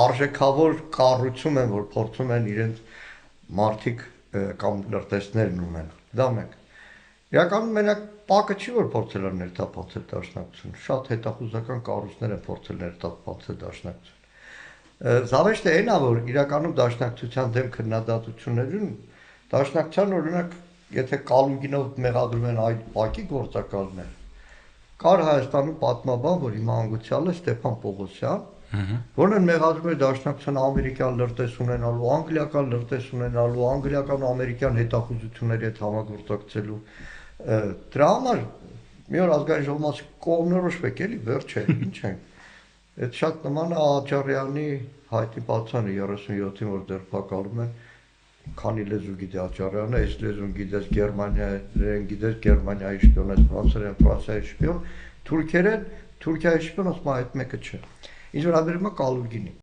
արժեքավոր կառույցում են, որ փորձում են իրենց մարդիկ կամ լրտեսներն ունենալ։ Դա մեկ։ Իրականում մենակ ՊԱԿ-ը չի որ փորձել է ներթափանցել դաշնակցություն, շատ հետախուզական կառույցներ են փորձել ներթափանցել դաշնակցություն։ Զավեշտը այն է, որ իրականում դաշնակցության դեմ քննադատություններում դաշնակցության օրինակ, եթե Կալուգինով մեղադրում են այդ ՊԱԿ-ի գործակալներ, կար Հայաստանում պատմաբան, որ հիմա անգուցյալ է Ստեփան Պողոսյան, որն մեղադրում էր դաշնակցության ամերիկյան լրտես ունենալու, անգլիական լրտես ունենալու, անգլիական ու ամերիկյան հետախուզությունների հետ համագործակցելու։ Դրա համար մի օր ազգային ժողովի կողմնորոշվեք էլի, վերջ է, ինչ է։ Այդ շատ նման է Աջարյանի հայտնի պատմությանը 37-ին, որ ձերբակալում են, քանի լեզու գիտի Աջարյանը, այս լեզուն գիտես գերմաներեն, գիտես Գերմանիայի շպիոն, ֆրանսերեն, Ֆրանսիայի շպիոն, թուրքերեն, Թուրքիայի շպիոն, ասում այդ մեկը չէ։ Ինչ որ հավերում է Կալուգինի։